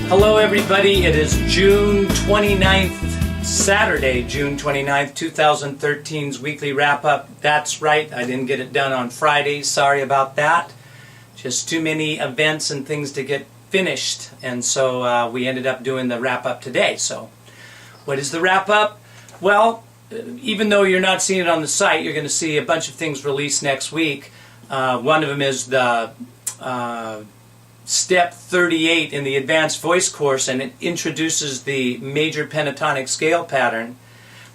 Hello everybody, it is June 29th, Saturday, June 29th, 2013's weekly wrap-up. That's right, I didn't get it done on Friday, sorry about that. Just too many events and things to get finished, and so we ended up doing the wrap-up today. So, what is the wrap-up? Well, even though you're not seeing it on the site, you're going to see a bunch of things released next week. One of them is the Step 38 in the Advanced Voice course, and it introduces the major pentatonic scale pattern.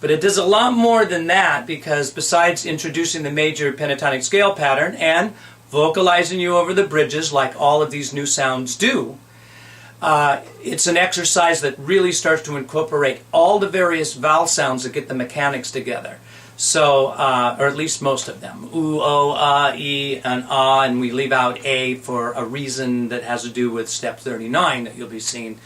But it does a lot more than that, because besides introducing the major pentatonic scale pattern and vocalizing you over the bridges like all of these new sounds do, it's an exercise that really starts to incorporate all the various vowel sounds that get the mechanics together. So, or at least most of them. Oo, o, e, and ah, and we leave out a for a reason that has to do with step 39 that you'll be seeing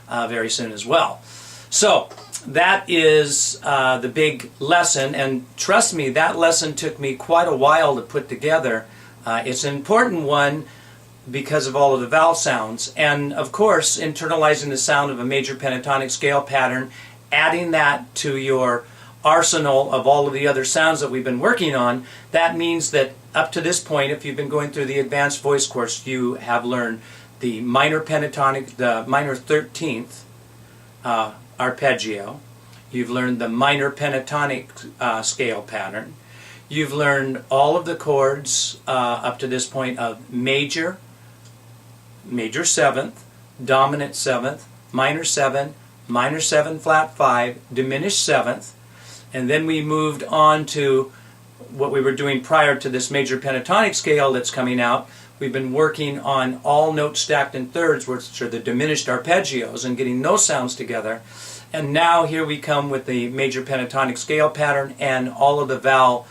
very soon as well. So, that is the big lesson, and trust me, that lesson took me quite a while to put together. It's an important one because of all of the vowel sounds, and of course, internalizing the sound of a major pentatonic scale pattern, adding that to your arsenal of all of the other sounds that we've been working on. That means that up to this point, if you've been going through the Advanced Voice course, you have learned the minor pentatonic, the minor 13th arpeggio. You've learned the minor pentatonic scale pattern. You've learned all of the chords up to this point of major, major 7th, dominant 7th, minor 7, minor 7 flat 5, diminished 7th. And then we moved on to what we were doing prior to this major pentatonic scale that's coming out. We've been working on all notes stacked in thirds, which are the diminished arpeggios, and getting those sounds together. And now here we come with the major pentatonic scale pattern and all of the vowel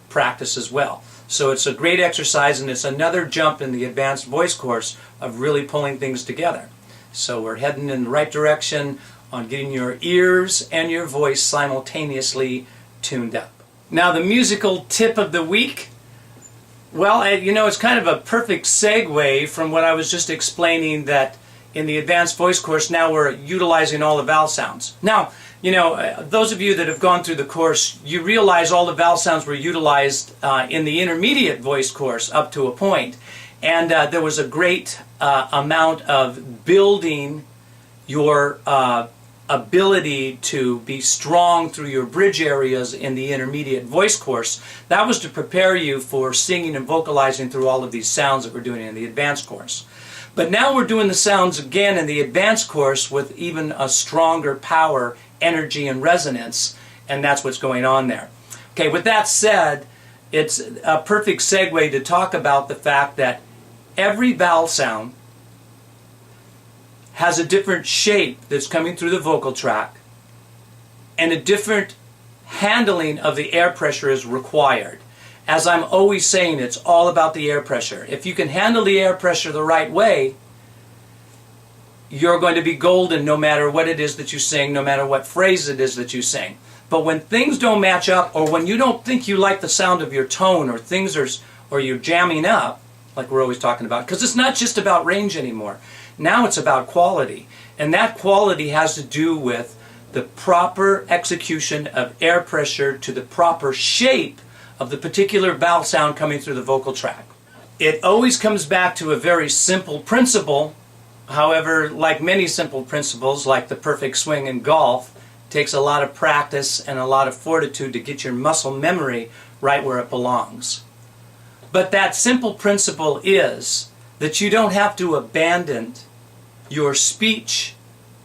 practice as well. So it's a great exercise, and it's another jump in the Advanced Voice course of really pulling things together. So we're heading in the right direction on getting your ears and your voice simultaneously tuned up. Now, the musical tip of the week, well, you know, it's kind of a perfect segue from what I was just explaining, that in the Advanced Voice course now we're utilizing all the vowel sounds. Now, you know, those of you that have gone through the course, you realize all the vowel sounds were utilized in the Intermediate Voice course up to a point. And there was a great amount of building your ability to be strong through your bridge areas in the Intermediate Voice course. That was to prepare you for singing and vocalizing through all of these sounds that we're doing in the Advanced course. But now we're doing the sounds again in the Advanced course with even a stronger power, energy, and resonance, and that's what's going on there. Okay, with that said, it's a perfect segue to talk about the fact that every vowel sound has a different shape that's coming through the vocal tract, and a different handling of the air pressure is required. As I'm always saying, it's all about the air pressure. If you can handle the air pressure the right way, you're going to be golden no matter what it is that you sing, no matter what phrase it is that you sing. But when things don't match up, or when you don't think you like the sound of your tone, or things are, or you're jamming up, like we're always talking about, because it's not just about range anymore. Now it's about quality, and that quality has to do with the proper execution of air pressure to the proper shape of the particular vowel sound coming through the vocal tract. It always comes back to a very simple principle. However, like many simple principles, like the perfect swing in golf, it takes a lot of practice and a lot of fortitude to get your muscle memory right where it belongs. But that simple principle is that you don't have to abandon your speech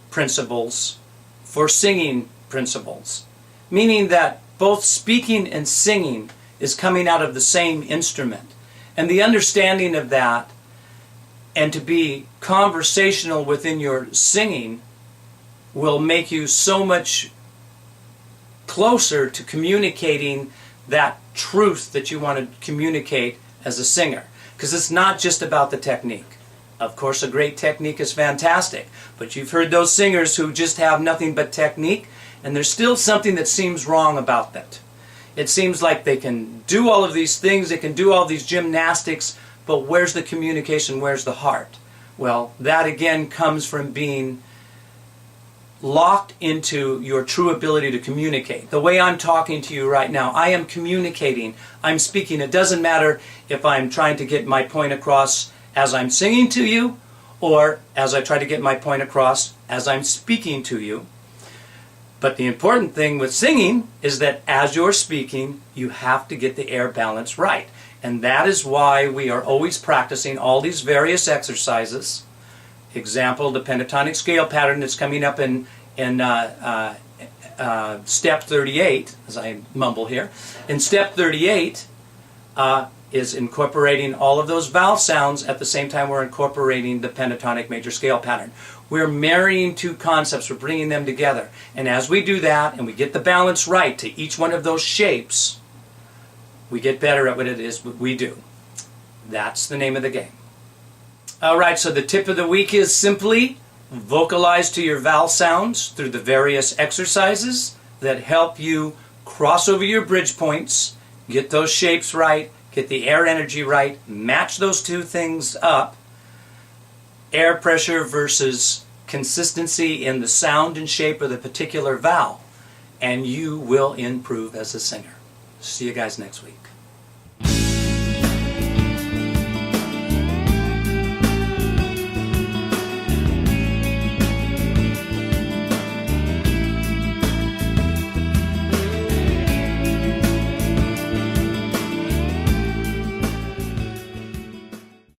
principles for singing principles. Meaning that both speaking and singing is coming out of the same instrument. And the understanding of that, and to be conversational within your singing, will make you so much closer to communicating that truth that you want to communicate as a singer. Because it's not just about the technique. Of course, a great technique is fantastic, but you've heard those singers who just have nothing but technique, and there's still something that seems wrong about that. It seems like they can do all of these things, they can do all these gymnastics, but where's the communication, where's the heart? Well, that again comes from being locked into your true ability to communicate. The way I'm talking to you right now, I am communicating, I'm speaking. It doesn't matter if I'm trying to get my point across as I'm singing to you or as I try to get my point across as I'm speaking to you. But the important thing with singing is that as you're speaking, you have to get the air balance right. And that is why we are always practicing all these various exercises. Example, the pentatonic scale pattern that's coming up in step 38, as I mumble here. In step 38 is incorporating all of those vowel sounds at the same time we're incorporating the pentatonic major scale pattern. We're marrying two concepts, we're bringing them together. And as we do that and we get the balance right to each one of those shapes, we get better at what it is we do. That's the name of the game. Alright, so the tip of the week is simply vocalize to your vowel sounds through the various exercises that help you cross over your bridge points, get those shapes right, get the air energy right, match those two things up, air pressure versus consistency in the sound and shape of the particular vowel, and you will improve as a singer. See you guys next week.